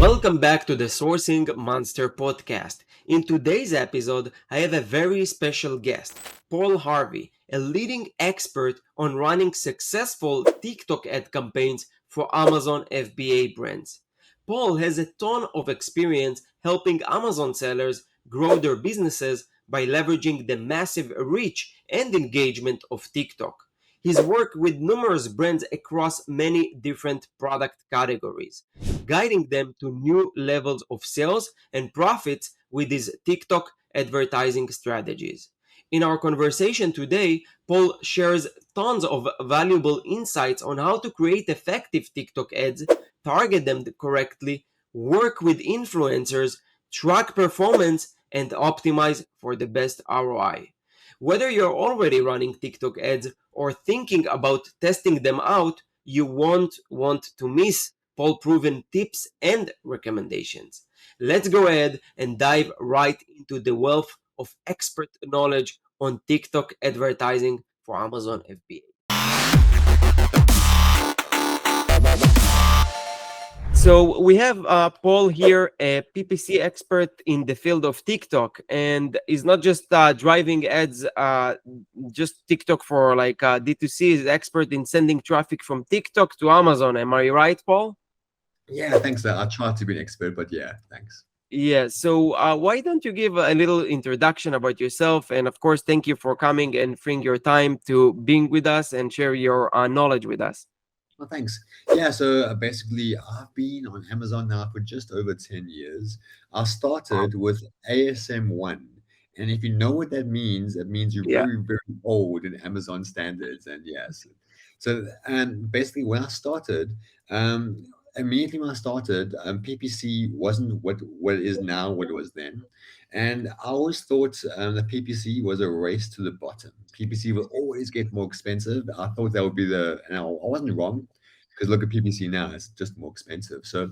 Welcome back to the Sourcing Monster podcast. In today's episode, I have a very special guest, Paul Harvey, a leading expert on running successful TikTok ad campaigns for Amazon FBA brands. Paul has a ton of experience helping Amazon sellers grow their businesses by leveraging the massive reach and engagement of TikTok. He's worked with numerous brands across many different product categories, guiding them to new levels of sales and profits with his TikTok advertising strategies. In our conversation today, Paul shares tons of valuable insights on how to create effective TikTok ads, target them correctly, work with influencers, track performance, and optimize for the best ROI. Whether you're already running TikTok ads or thinking about testing them out, you won't want to miss Paul proven tips and recommendations. Let's go ahead and dive right into the wealth of expert knowledge on TikTok advertising for Amazon FBA. So we have Paul here, a PPC expert in the field of TikTok, and is not just driving ads, just TikTok for like D2C. Is expert in sending traffic from TikTok to Amazon. Am I right, Paul? Yeah, thanks. I try to be an expert, but yeah, thanks. Yeah, so why don't you give a little introduction about yourself? And of course, thank you for coming and freeing your time to being with us and share your knowledge with us. Well, thanks. Yeah, so basically, I've been on Amazon now for just over 10 years. I Wow. started with ASM1. And if you know what that means, it means you're Yeah, very, very old in Amazon standards. And yes. And basically, when I started, immediately when I started, PPC wasn't what it is now, what it was then. And I always thought that PPC was a race to the bottom. PPC will always get more expensive. I thought that would be and I wasn't wrong, because look at PPC now; it's just more expensive. So,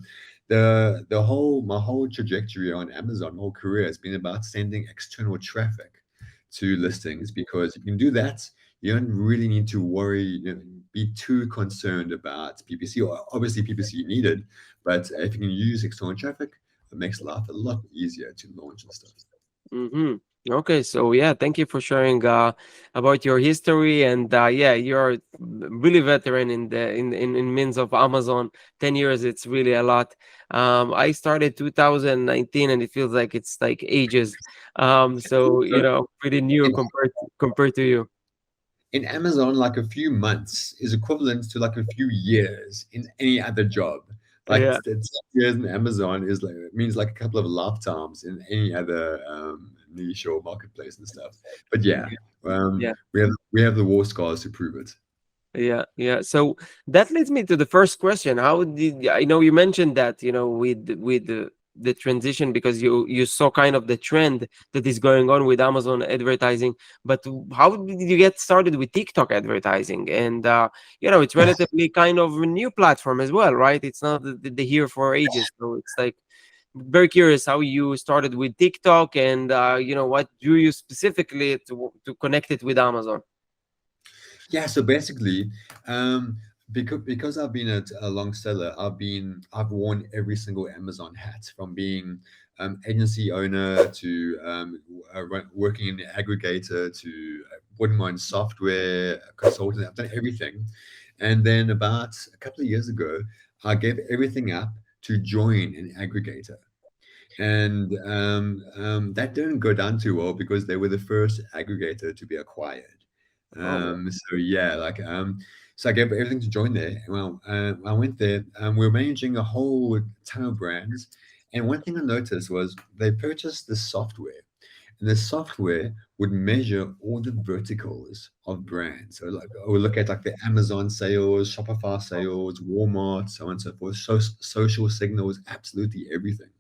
my whole trajectory on Amazon, my whole career has been about sending external traffic to listings, because you can do that. You don't really need to worry, be too concerned about PPC. Or obviously, PPC needed, but if you can use external traffic, it makes life a lot easier to launch and stuff. mm-hmm. Okay, so yeah, thank you for sharing about your history, and yeah, you're really veteran in the in means of Amazon. 10 years, it's really a lot. I started 2019, and it feels like it's like ages. So So pretty new in, compared to you. in Amazon, like a few months is equivalent to like a few years in any other job. Like Yeah, 10 years in Amazon is like, it means like a couple of lifetimes in any other niche or marketplace and stuff. But yeah, yeah. we have the war scars to prove it. Yeah, yeah. So that leads me to the first question. How did I know you mentioned that, with the transition because you saw kind of the trend that is going on with Amazon advertising, but how did you get started with TikTok advertising? And it's relatively kind of a new platform as well, right? It's not the here for ages. So it's like very curious how you started with TikTok and what drew you specifically to connect it with Amazon. Yeah, so basically, because I've been a long seller, I've worn every single Amazon hat, from being agency owner to working in the aggregator to putting my own software consultant. I've done everything, and then about a couple of years ago, I gave everything up to join an aggregator. And that didn't go down too well, because they were the first aggregator to be acquired. Oh, So yeah, so I gave everything to join there. Well, I went there. We were managing a whole ton of brands, and one thing I noticed was they purchased the software, and the software would measure all the verticals of brands. So like, I would look at like the Amazon sales, Shopify sales, Walmart, so on and so forth, social signals, absolutely everything.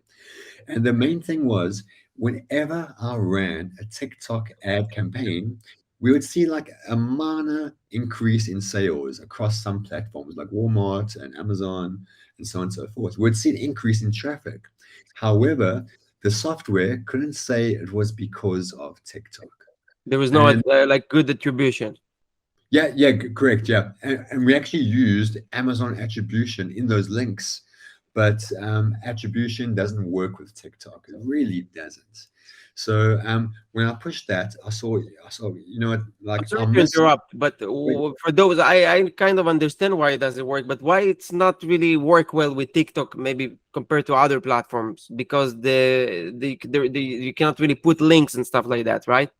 And the main thing was, whenever I ran a TikTok ad campaign, we would see like a minor increase in sales across some platforms like Walmart and Amazon and so on and so forth. We'd see an increase in traffic. However, the software couldn't say it was because of TikTok. there was no And like good attribution. yeah, yeah, correct. Yeah. And we actually used Amazon attribution in those links. but attribution doesn't work with TikTok. It really doesn't. So when I pushed that, I saw, I'm like sorry I'll to miss. interrupt, but for those, I kind of understand why it doesn't work, but why it's not really work well with TikTok, maybe compared to other platforms, because the you cannot really put links and stuff like that, right?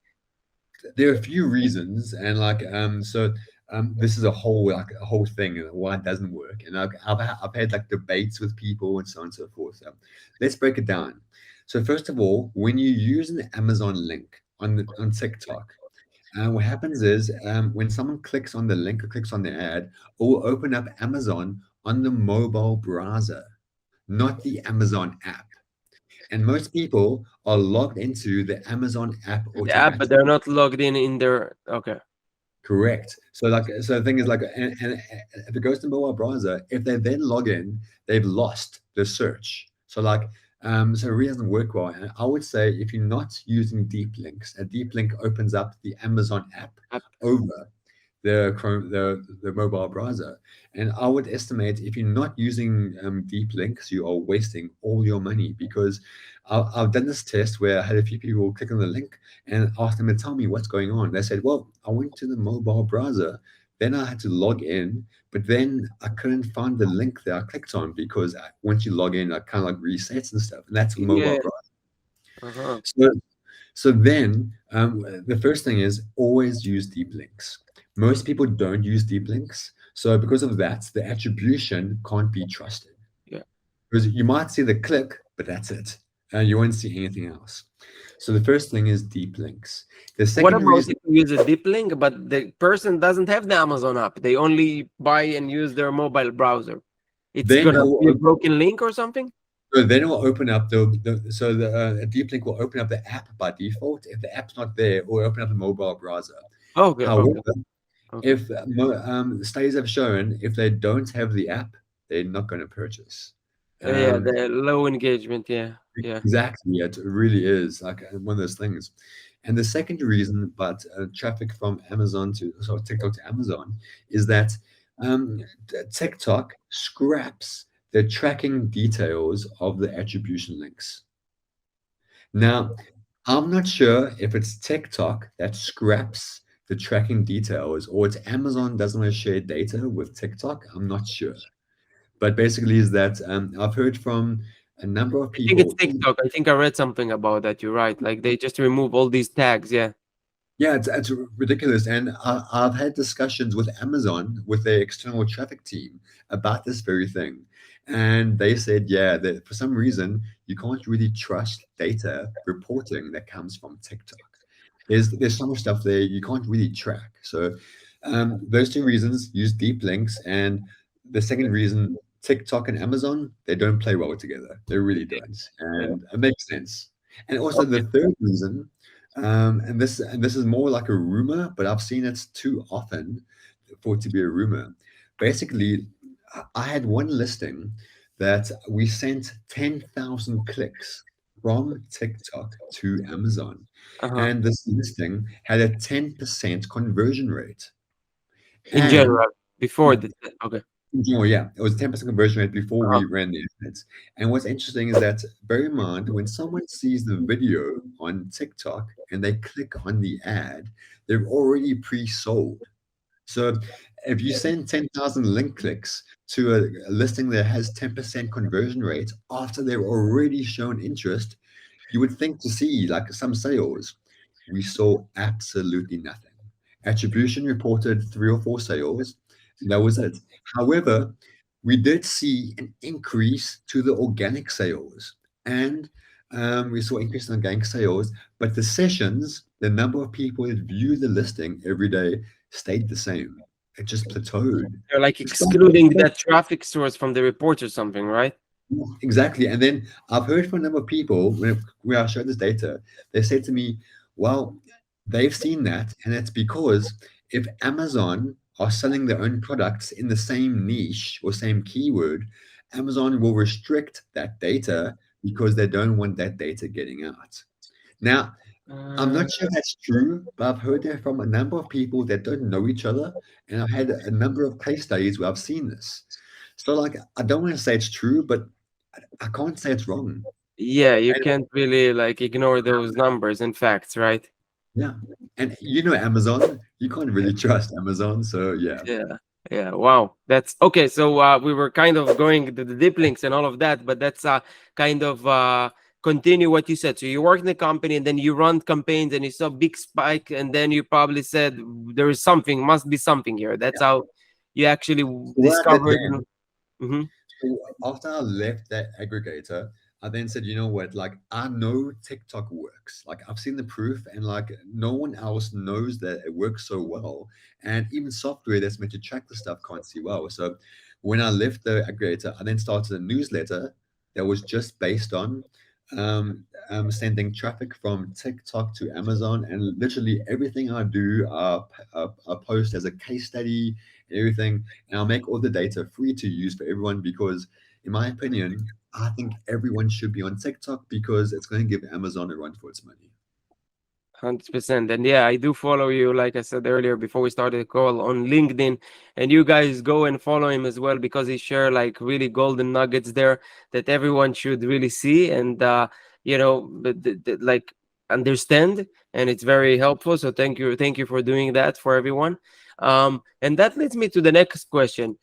There are a few reasons, and this is a whole thing why it doesn't work, and I've had like debates with people and so on and so forth. So let's break it down. So first of all, when you use an Amazon link on TikTok, what happens is when someone clicks on the link or clicks on the ad, it will open up Amazon on the mobile browser, not the Amazon app. And most people are logged into the Amazon app The app, but they're automatically. not logged in their. Okay. Correct. So the thing is and if it goes to mobile browser, if they then log in, they've lost the search. So it really doesn't work well. And I would say if you're not using deep links, a deep link opens up the Amazon app App. over the mobile browser. And I would estimate if you're not using deep links, you are wasting all your money because I've done this test where I had a few people click on the link and asked them to tell me what's going on. They said, well, I went to the mobile browser, then I had to log in, but then I couldn't find the link that I clicked on because once you log in, it kind of like resets and stuff. And that's a Yeah. mobile browser. Uh-huh. So so then, the first thing is always use deep links. Most people don't use deep links. So because of that, the attribution can't be trusted. Yeah. Because you might see the click, but that's it. And you won't see anything else. So the first thing is deep links. The What second about reason, if you use a deep link, but the person doesn't have the Amazon app? They only buy and use their mobile browser. It's then gonna be a broken link or something? it will open up a deep link will open up the app by default. If the app's not there, it will open up the mobile browser. Okay, okay, However, okay. if studies have shown if they don't have the app, they're not going to purchase. Yeah, Um, the low engagement. Yeah, yeah. exactly, it really is like one of those things. And the second reason, but traffic from TikTok to Amazon, is that TikTok scraps the tracking details of the attribution links. Now, I'm not sure if it's TikTok that scraps the tracking details or it's Amazon doesn't want to share data with TikTok. I'm not sure. But basically, is that I've heard from a number of I think it's people. TikTok. I think I read something about that. You're right. Like they just remove all these tags. Yeah. Yeah, it's ridiculous. And I've had discussions with Amazon, with their external traffic team, about this very thing. And they said, yeah, that for some reason, you can't really trust data reporting that comes from TikTok. There's so much stuff there you can't really track. So those two reasons, use deep links, and the second reason, TikTok and Amazon, they don't play well together. They really don't, Yeah. and it makes sense. And also the Okay. third reason, and this is more like a rumor, but I've seen it too often for it to be a rumor. Basically, I had one listing that we sent 10,000 clicks from TikTok to Amazon. Uh-huh. And this listing had a 10% conversion rate. In And general, before yeah, the okay. in general, yeah, it was a 10% conversion rate before Uh-huh. we ran the ads. And what's interesting is that, bear in mind, when someone sees the video on TikTok and they click on the ad, they're already pre-sold. So if you send 10,000 link clicks to a listing that has 10% conversion rate after they've already shown interest, you would think to see like some sales. We saw absolutely nothing. Attribution reported 3 or 4 sales, and that was it. However, we did see an increase to the organic sales, and we saw increase in organic sales, but the sessions, the number of people that view the listing every day, stayed the same. It just plateaued. They're like It's excluding that traffic source from the report or something, right? exactly. And then I've heard from a number of people when I showed this data, they said to me, well, they've seen that. And it's because if Amazon are selling their own products in the same niche or same keyword, Amazon will restrict that data because they don't want that data getting out. Now, I'm Uh, not sure that's true, but I've heard that from a number of people that don't know each other. And I've had a number of case studies where I've seen this. So, like, I don't want to say it's true, but I can't say it's wrong. Yeah, you And can't really like ignore those numbers and facts, right? yeah, and Amazon, you can't really trust Amazon. So yeah. Yeah. Yeah. Wow. That's okay. So we were kind of going to the deep links and all of that, but that's kind of continue what you said. So you work in the company and then you run campaigns and you saw big spike and then you probably said there is something, must be something here. That's how you actually So what I did discovered. then, Mm-hmm. so after I left that aggregator, I then said, you know what, like I know TikTok works. Like I've seen the proof, and like no one else knows that it works so well. And even software that's meant to track the stuff can't see well. So when I left the aggregator, I then started a newsletter that was just based on sending traffic from TikTok to Amazon, and literally everything I do, I post as a case study and everything, and I'll make all the data free to use for everyone because, in my opinion, I think everyone should be on TikTok because it's going to give Amazon a run for its money. 100%. And yeah, I do follow you, like I said earlier before we started the call on LinkedIn. And you guys go and follow him as well because he share like really golden nuggets there that everyone should really see and like understand. And it's very helpful. So thank you for doing that for everyone. And that leads me to the next question.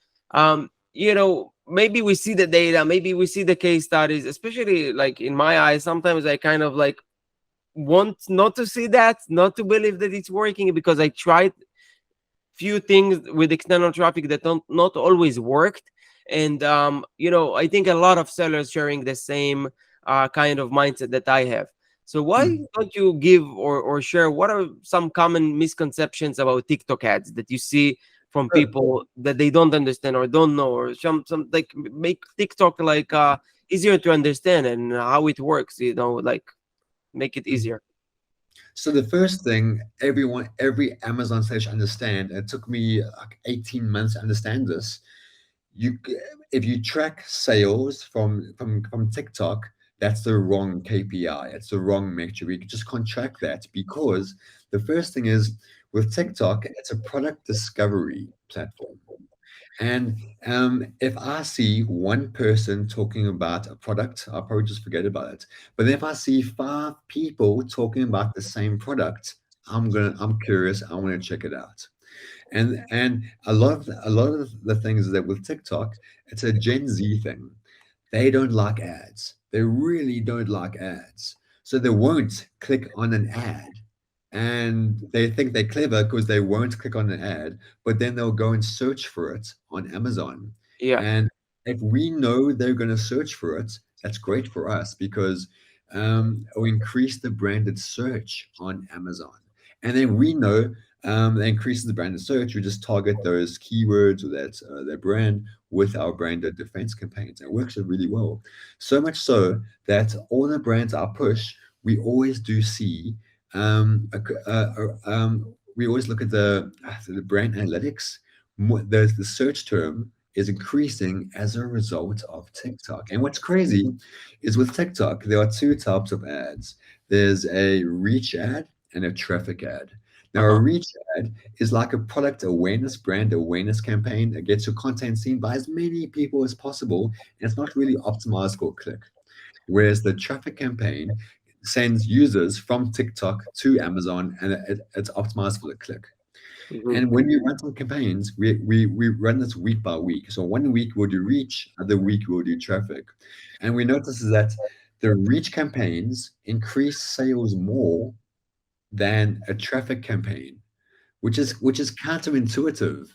Maybe we see the data, maybe we see the case studies, especially like in my eyes, sometimes I kind of like want not to see that, not to believe that it's working because I tried few things with external traffic that don't not always worked. And I think a lot of sellers sharing the same kind of mindset that I have. So why Mm. don't you give or share what are some common misconceptions about TikTok ads that you see from Sure. people that they don't understand or don't know, or some like make TikTok like easier to understand and how it works, like make it Mhm. easier. So the first thing every Amazon seller understand, it took me like 18 months to understand this. You, if you track sales from TikTok, that's the wrong KPI. It's the wrong metric. You just can't track that because the first thing is with TikTok, it's a product discovery platform. And if I see one person talking about a product, I'll probably just forget about it. But if I see five people talking about the same product, I'm curious. I want to check it out. And a lot of the things that with TikTok, it's a Gen Z thing. They don't like ads. They really don't like ads. So they won't click on an ad. And they think they're clever because they won't click on an ad, but then they'll go and search for it on Amazon. Yeah. And if we know they're going to search for it, that's great for us because it'll increase the branded search on Amazon. And then we know that increases the branded search. We just target those keywords or that brand with our branded defense campaigns. It works really well. So much so that all the brands I push, we always do see we always look at the brand analytics. The search term is increasing as a result of TikTok. And what's crazy is with TikTok, there are two types of ads. There's a reach ad and a traffic ad. Now, a Uh-huh. reach ad is like a product awareness, brand awareness campaign that gets your content seen by as many people as possible. And it's not really optimized for click. Whereas the traffic campaign sends users from TikTok to Amazon and it's optimized for the click. Mhm. And when we run some campaigns, we run this week by week. So one week we'll do reach, other week we'll do traffic. And we notice that the reach campaigns increase sales more than a traffic campaign, which is counterintuitive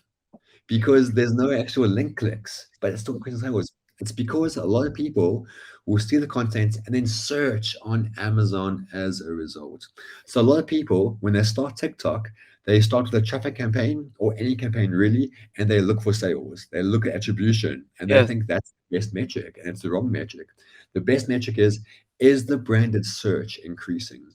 because there's no actual link clicks, but it's still increasing sales. It's because a lot of people will see the content and then search on Amazon as a result. So a lot of people, when they start TikTok, they start with a traffic campaign or any campaign really, and they look for sales. They look at attribution and they Yes. think that's the best metric, and it's the wrong metric. The best metric is the branded search increasing?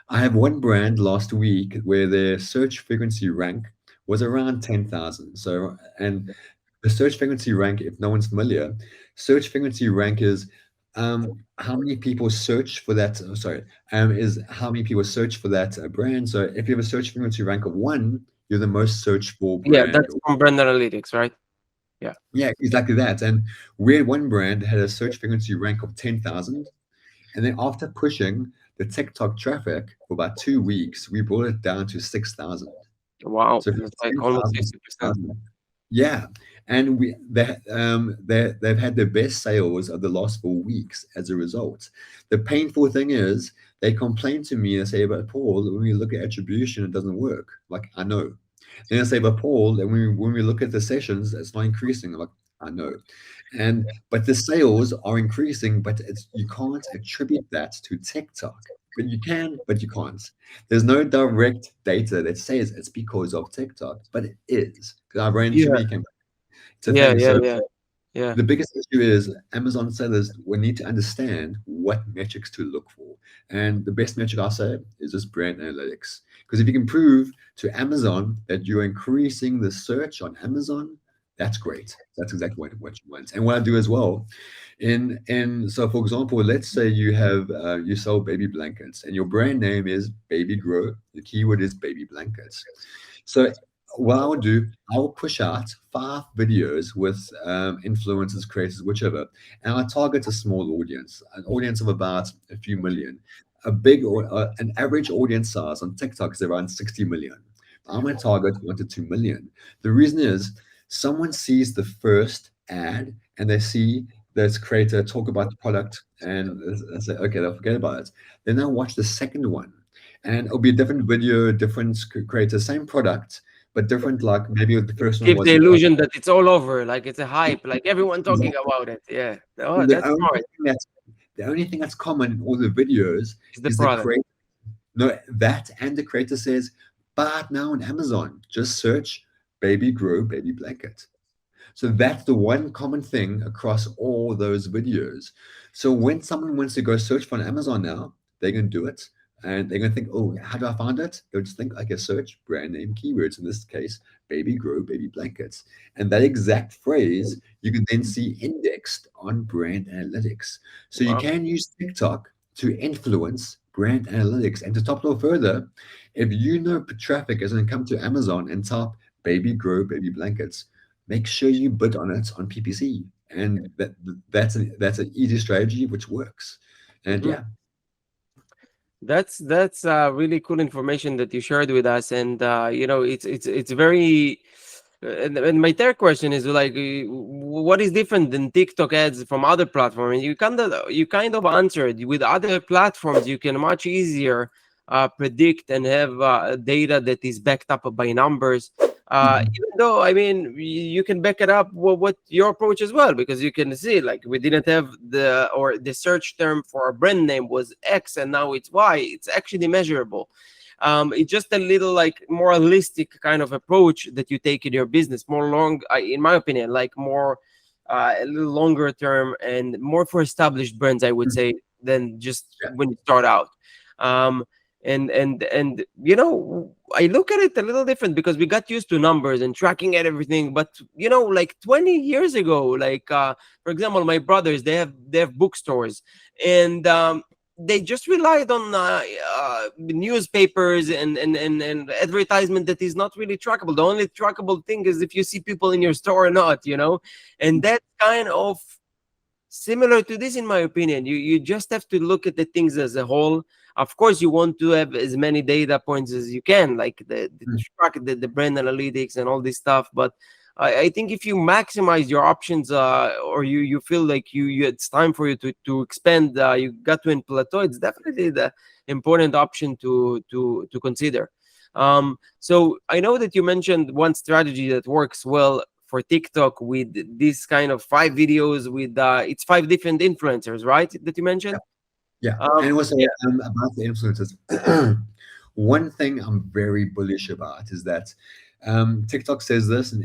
I have one brand last week where their search frequency rank was around 10,000. So, and the search frequency rank, if no one's familiar, search frequency rank is how many people search for that. Oh, sorry, is how many people search for that brand. So, if you have a search frequency rank of one, you're the most searched for Yeah, brand. that's from brand analytics, right? Yeah. Yeah, exactly that. And we had one brand had a search frequency rank of 10,000. And then after pushing the TikTok traffic for about 2 weeks, we brought it down to 6,000. Wow, So from that's like almost 10,000 to 60%. 6,000. Yeah. And they've had their best sales of the last 4 weeks as a result. The painful thing is they complain to me and say, but Paul, when we look at attribution, it doesn't work. Like, I know. Then I say, but Paul, and when we look at the sessions, it's not increasing. I'm like, I know. But the sales are increasing, but you can't attribute that to TikTok. But you can, but you can't. There's no direct data that says it's because of TikTok, but it is. Because I've ran too Yeah, many campaigns. It's a yeah, thing. yeah, So yeah, yeah. the biggest issue is Amazon sellers will need to understand what metrics to look for. And the best metric I say is just brand analytics. Because if you can prove to Amazon that you're increasing the search on Amazon, that's great. That's exactly what you want. And what I do as well, so for example, let's say you sell baby blankets and your brand name is Baby Grow. The keyword is baby blankets. So what I would do, I will push out 5 videos with influencers, creators, whichever, and I target a small audience, an audience of about a few million. An average audience size on TikTok is around 60 million. I'm going to target 1 to 2 million. The reason is someone sees the first ad and they see this creator talk about the product and they say, okay, they'll forget about it. Then they'll watch the second one and it'll be a different video, different creator, same product, but different. Like maybe the first one Give was the illusion that it's all over, like it's a hype, like everyone talking exactly about it. Yeah. Oh, the that's only smart. thing that's the only thing that's common in all the videos It's the is the product. creator. No, that and the creator says, but now on Amazon, just search baby grow baby blanket. So that's the one common thing across all those videos. So when someone wants to go search for an Amazon now, they can do it. And they're going to think, oh, how do I find it? They'll just think, okay, search brand name keywords. In this case, baby grow baby blankets. And that exact phrase you can then see indexed on brand analytics. So you Wow. can use TikTok to influence brand analytics. And to top it all further, if you know traffic is going to come to Amazon and type baby grow baby blankets, make sure you bid on it on PPC, and that's an easy strategy which works. And Mhm. yeah, That's really cool information that you shared with us, and it's very. And my third question is like, what is different than TikTok ads from other platforms? And you kind of answered with other platforms. You can much easier predict and have data that is backed up by numbers. Mhm. Even though, I mean, you can back it up what your approach as well, because you can see like we didn't have the search term for a brand name was X and now it's Y. It's actually measurable. It's just a little like more holistic kind of approach that you take in your business, more long, in my opinion, like more a little longer term and more for established brands, I would say, than just Yeah. when you start out. Um, and I look at it a little different because we got used to numbers and tracking and everything. But like 20 years ago, like for example, my brothers, they have bookstores, and they just relied on newspapers and advertisement that is not really trackable. The only trackable thing is if you see people in your store or not. And that kind of similar to this, in my opinion. You just have to look at the things as a whole. Of course, you want to have as many data points as you can, like the Mm. track, the brand analytics and all this stuff. But I think if you maximize your options, or you feel like it's time for you to expand, you got to in plateau. It's definitely the important option to consider. So I know that you mentioned one strategy that works well for TikTok with this kind of 5 videos with it's 5 different influencers, right? That you mentioned. Yeah, and Um, also yeah, about the influencers. One thing I'm very bullish about is that TikTok says this, and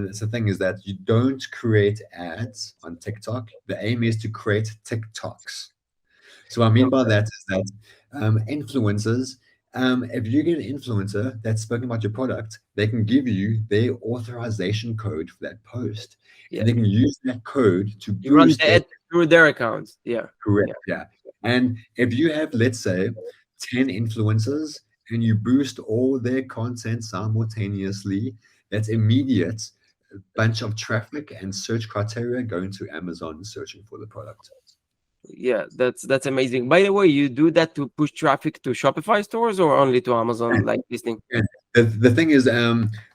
it's the thing is that you don't create ads on TikTok. The aim is to create TikToks. So what I mean by okay, that is that influencers, if you get an influencer that's spoken about your product, they can give you their authorization code for that post, yeah, and they can use that code to you run boost the their ad through their accounts. Yeah, correct. yeah, Yeah, and if you have, let's say, 10 influencers and you boost all their content simultaneously, that's immediate. bunch of traffic and search criteria going to Amazon searching for the product. Yeah, that's amazing. By the way, you do that to push traffic to Shopify stores or only to Amazon like listing? And the thing is,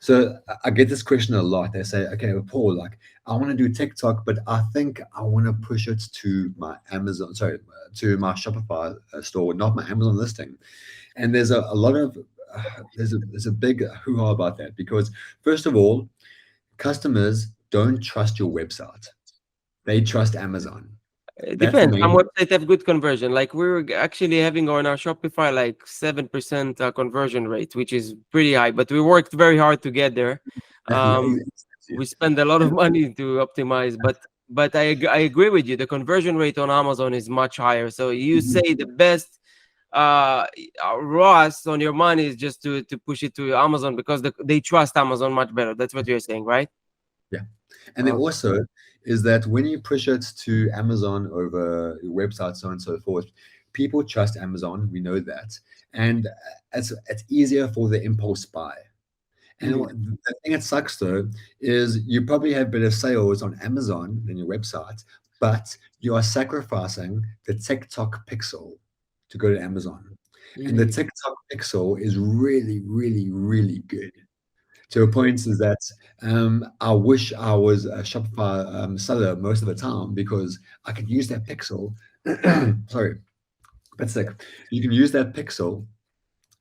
so I get this question a lot. They say, okay, well, Paul, like I want to do TikTok, but I think I want to push it to my Amazon, sorry, to my Shopify store, not my Amazon listing. And there's a lot of there's a big hoo-ha about that because first of all, customers don't trust your website; they trust Amazon. It That's the depends. Some main. websites have good conversion. Like we're actually having on our Shopify like 7% conversion rate, which is pretty high. But we worked very hard to get there. Yeah, We spend a lot of money to optimize, but I agree with you. The conversion rate on Amazon is much higher. So you say the best ROAS on your money is just to push it to Amazon because they trust Amazon much better. That's what you're saying, right? yeah. And then Okay. also is that when you push it to Amazon over websites, so on and so forth, people trust Amazon. We know that, and it's easier for the impulse buy. And Mm. the thing that sucks though is you probably have better sales on Amazon than your website, but you are sacrificing the TikTok pixel to go to Amazon. And the Mm. TikTok pixel is really, really, really good. To a point is that I wish I was a Shopify seller most of the time because I could use that pixel. Sorry, but like you can use that pixel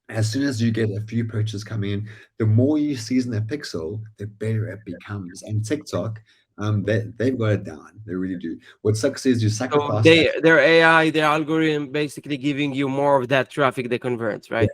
as soon as you get a few purchases coming in, the more you season that pixel, the better it becomes. And TikTok, they've got it down. They really do. What sucks is you So sacrifice that. their AI, their algorithm basically giving you more of that traffic that converts, Yeah, right?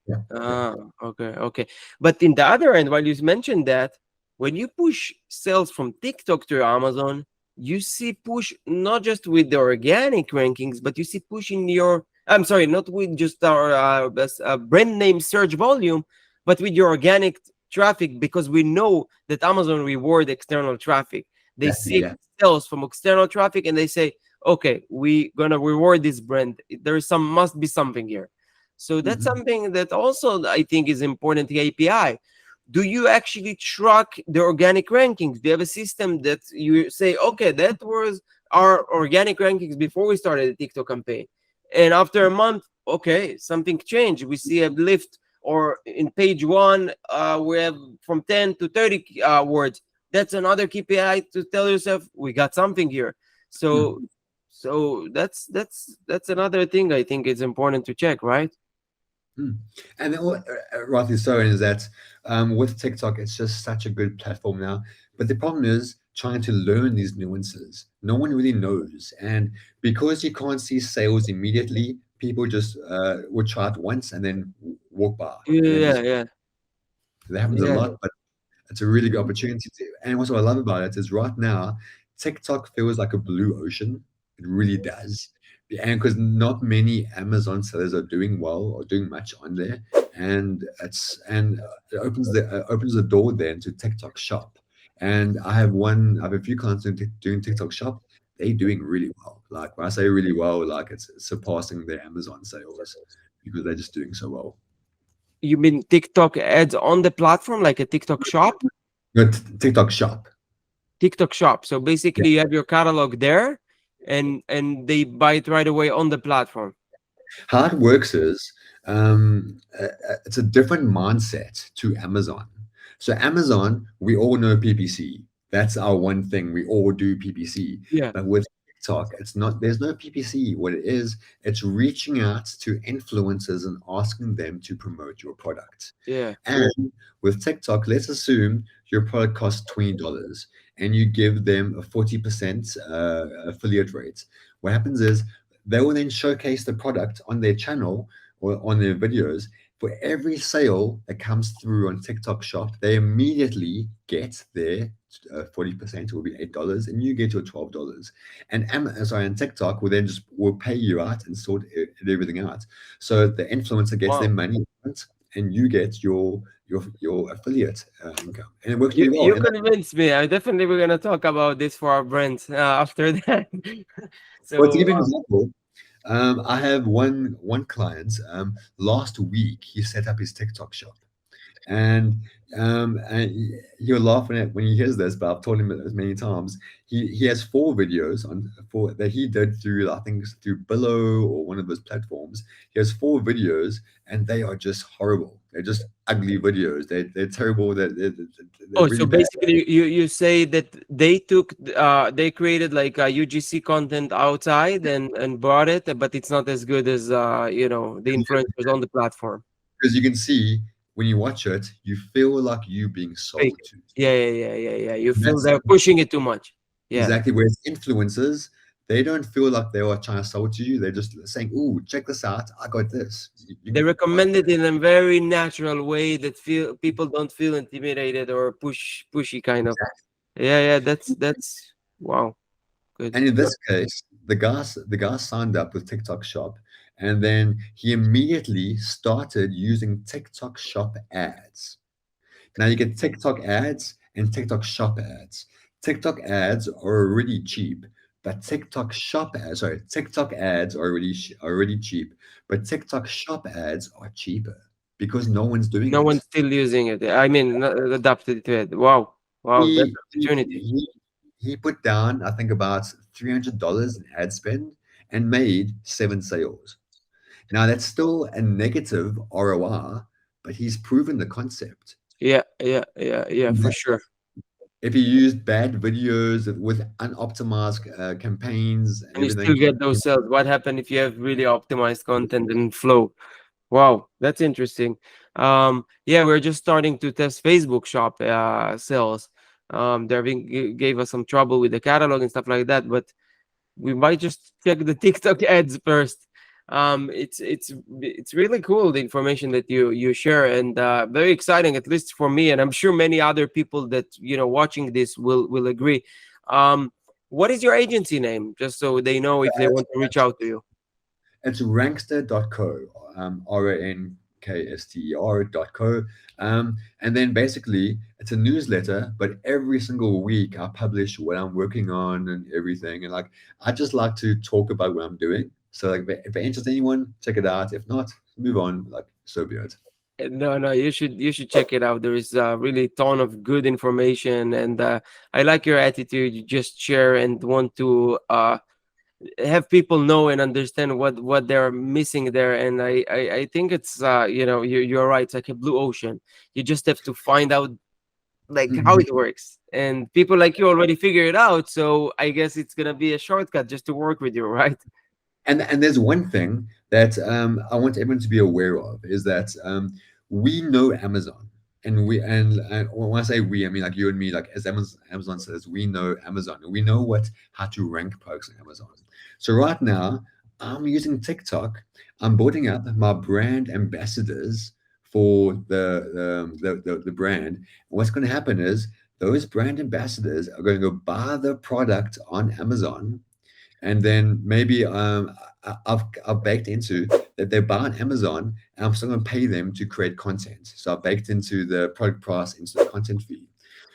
yeah, yeah. Ah, okay, okay. But in the other end, while you mentioned that, when you push sales from TikTok to Amazon, you see push not just with the organic rankings, but you see push in your, I'm sorry, not with just our brand name search volume, but with your organic traffic, because we know that Amazon reward external traffic. They Exactly. see Yeah. sales from external traffic and they say, okay, we gonna reward this brand. There is some must be something here. So that's Mhm. something that also I think is important KPI. Do you actually track the organic rankings? Do you have a system that you say, okay, that was our organic rankings before we started the TikTok campaign, and after a month, okay, something changed. We see a lift, or in page one, we have from 10 to 30 words. That's another KPI to tell yourself we got something here. So, Mm. that's another thing I think it's important to check, right? Mm. And then, rightly so, is that with TikTok, it's just such a good platform now. But the problem is trying to learn these nuances. No one really knows. And because you can't see sales immediately, people just would try it once and then walk by and then Yeah, just yeah, that happens a yeah. lot. But it's a really good opportunity to. And what I love about it is right now, TikTok feels like a blue ocean. It really does. And because not many Amazon sellers are doing well or doing much on there, and it opens the door then to TikTok Shop. And I have a few clients doing TikTok Shop. They're doing really well. Like when I say really well, like it's surpassing their Amazon sales because they're just doing so well. You mean TikTok ads on the platform, like a TikTok shop? No, TikTok Shop. TikTok shop. So basically, you have your catalog there, and they buy it right away on the platform. How it works is it's a different mindset to Amazon. So Amazon, we all know PPC. That's our one thing. We all do PPC. Yeah, But with TikTok, it's not. There's no PPC. What it is, it's reaching out to influencers and asking them to promote your product. yeah. And with TikTok, let's assume your product costs $20 and you give them a 40% affiliate rate. What happens is they will then showcase the product on their channel or on their videos. For every sale that comes through on TikTok Shop, they immediately get their 40% will be $8 and you get your $12. And and TikTok will then just will pay you out and sort everything out. So the influencer gets their Wow. money and you get your affiliate income, and it works You really well. you And convinced me. I definitely we're gonna talk about this for our brands after that. well, to So give you an example, I have one client. Last week, he set up his TikTok shop. And he'll laugh when he hears this, but I've told him it as many times. He has four videos on four that he did through, I think it's through Billow or one of those platforms. He has four videos, and they are just horrible. They're just ugly videos. They're terrible. They're Oh, so really bad. basically you say that they created like UGC content outside and brought it, but it's not as good as the influencers on the platform. Because you can see when you watch it, you feel like you being Fake sold it. to. Yeah. You feel That's they're pushing it too much. Yeah. exactly where it's influencers. They don't feel like they are trying to sell to you. They're just saying, "Ooh, check this out! I got this. You They can buy recommend it in a very natural way that feel people don't feel intimidated or pushy kind of. it." Yeah, that's wow, good. And in this case, the guy signed up with TikTok Shop, and then he immediately started using TikTok Shop ads. Now you get TikTok ads and TikTok Shop ads. TikTok ads are already cheap, but TikTok ads are already cheap, but TikTok Shop ads are cheaper because no one's doing No it. one's still using it. I mean, adapted to it. Wow, that's He he opportunity. he, he put down, I think, about $300 in ad spend and made 7 sales. Now that's still a negative ROI, but he's proven the concept. Yeah, for sure. If you used bad videos with unoptimized campaigns and And you still everything, get those sales. What happened if you have really optimized content and flow? Wow, that's interesting. Yeah, we're just starting to test Facebook Shop sales. They're being gave us some trouble with the catalog and stuff like that, but we might just check the TikTok ads first. It's really cool the information that you share and very exciting, at least for me, and I'm sure many other people that watching this will agree. What is your agency name, just so they know if they want to reach out to you? it's rankster.co, rankster.co. And then basically, it's a newsletter, but every single week I publish what I'm working on and everything. And like, I just like to talk about what I'm doing. So like, if it interests anyone, check it out. If not, move on. Like, so be it. No, you should check it out. There is really ton of good information, and I like your attitude. You just share and want to have people know and understand what they're missing there. And I think it's you're right. It's like a blue ocean. You just have to find out like how Mhm. it works, and people like you already figure it out. So I guess it's gonna be a shortcut just to work with you, right? And there's one thing that I want everyone to be aware of is that we know Amazon, and when I say we, I mean like you and me. Like as Amazon says, we know Amazon, and we know what how to rank products on Amazon. So right now, I'm using TikTok. I'm building up my brand ambassadors for the brand. And what's going to happen is those brand ambassadors are going to go buy the product on Amazon, and then maybe I've baked into that they buy on Amazon, and I'm still going to pay them to create content. So I've baked into the product price into the content fee.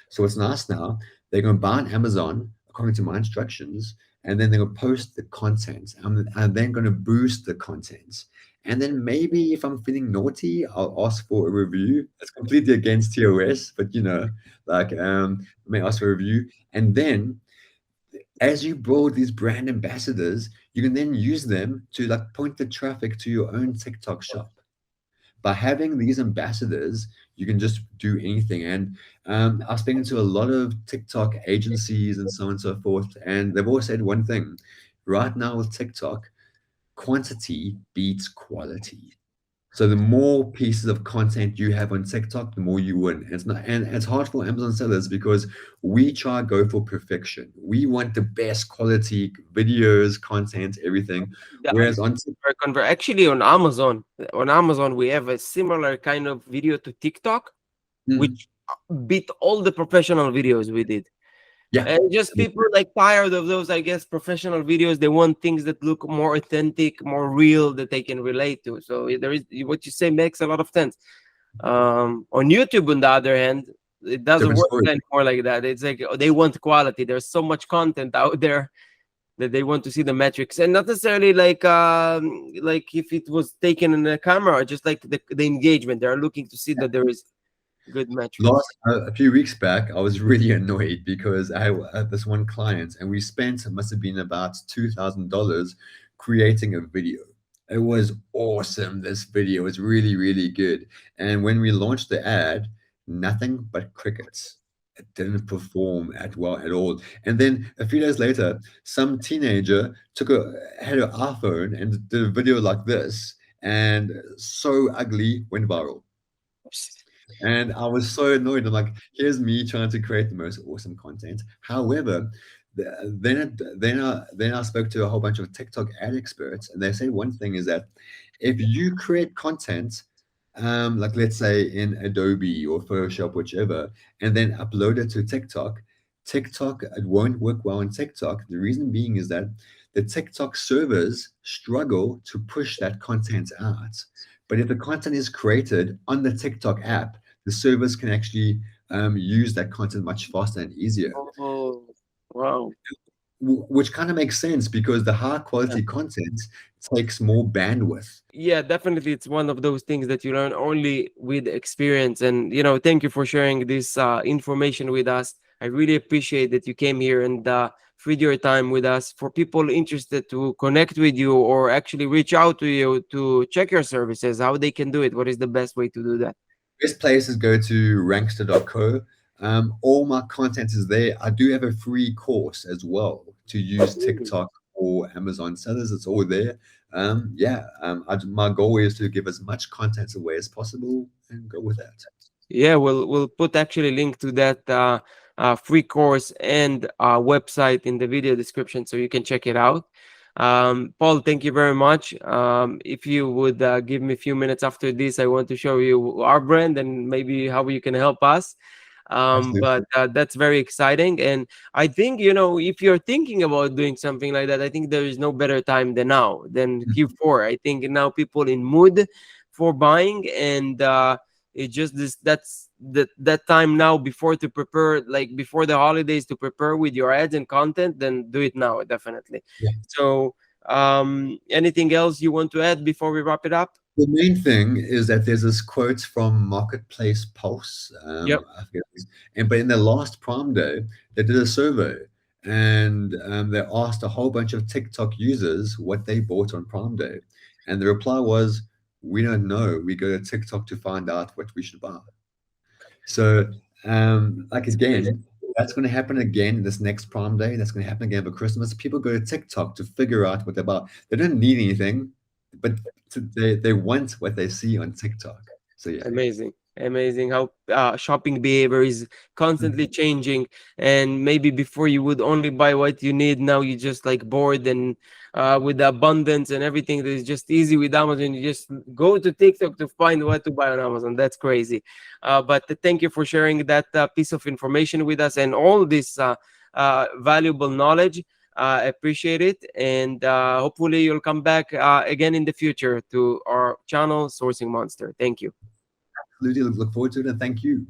So what's nice now, they're going to buy on Amazon according to my instructions, and then they're going to post the content. I'm then going to boost the content. And then maybe if I'm feeling naughty, I'll ask for a review. It's completely against TOS, but like I may ask for a review. And then as you build these brand ambassadors, you can then use them to like point the traffic to your own TikTok shop. By having these ambassadors, you can just do anything. And I've spoken to a lot of TikTok agencies and so on and so forth, and they've all said one thing: right now with TikTok, quantity beats quality. So the more pieces of content you have on TikTok, the more you win. And it's hard for Amazon sellers because we try to go for perfection. We want the best quality videos, content, everything. The Whereas on actually on Amazon we have a similar kind of video to TikTok, Mm, which beat all the professional videos we did. yeah, And just people like tired of those, I guess, professional videos. They want things that look more authentic, more real, that they can relate to. So there is what you say makes a lot of sense. On YouTube, on the other hand, it doesn't different work story. anymore like that. It's like they want quality. There's so much content out there that they want to see the metrics, and not necessarily like if it was taken in a camera, just like the engagement. They are looking to see that there is Good metrics. Last a few weeks back, I was really annoyed because I had this one client, and we spent, it must have been about $2,000 creating a video. It was awesome. This video was really, really good. And when we launched the ad, nothing but crickets. It didn't perform at well at all. And then a few days later, some teenager had an iPhone and did a video like this, and so ugly, went viral. And I was so annoyed. I'm like, here's me trying to create the most awesome content. However, then I spoke to a whole bunch of TikTok ad experts, and they said one thing is that if you create content, like let's say in Adobe or Photoshop, whichever, and then upload it to TikTok, TikTok, it won't work well on TikTok. The reason being is that the TikTok servers struggle to push that content out. But if the content is created on the TikTok app, the servers can actually use that content much faster and easier, Oh, wow. which kind of makes sense because the high quality content takes more bandwidth. Yeah, definitely. It's one of those things that you learn only with experience. And, thank you for sharing this information with us. I really appreciate that you came here and freed your time with us. For people interested to connect with you or actually reach out to you to check your services, how they can do it, what is the best way to do that? Best place is go to rankster.co. All my content is there. I do have a free course as well to use Ooh. TikTok or Amazon sellers. It's all there. My goal is to give as much content away as possible and go with that. Yeah, we'll put actually link to that free course and website in the video description so you can check it out. Paul, thank you very much. If you would give me a few minutes after this, I want to show you our brand and maybe how you can help us. But Absolutely. that's very exciting, and I think if you're thinking about doing something like that, I think there is no better time than now than Q4. I think now people in mood for buying, and it just this that's that time now before to prepare, like before the holidays, to prepare with your ads and content. Then do it now, definitely. Yeah. So anything else you want to add before we wrap it up? The main thing is that there's this quote from Marketplace Pulse. Yep. I forget, but in the last Prime Day, they did a survey, and they asked a whole bunch of TikTok users what they bought on Prime Day, and the reply was, "We don't know. We go to TikTok to find out what we should buy." So, like It's crazy. again, that's going to happen again this next Prime Day. That's going to happen again for Christmas. People go to TikTok to figure out what they buy. They don't need anything, but they want what they see on TikTok. So yeah. Amazing. Amazing how shopping behavior is constantly Mhm. changing. And maybe before you would only buy what you need, now you just like bored, and with the abundance and everything that is just easy with Amazon, you just go to TikTok to find what to buy on Amazon. That's crazy. But thank you for sharing that piece of information with us and all this valuable knowledge. Appreciate it, and hopefully you'll come back again in the future to our channel, Sourcing Monster. Thank you. Absolutely look forward to it, and thank you.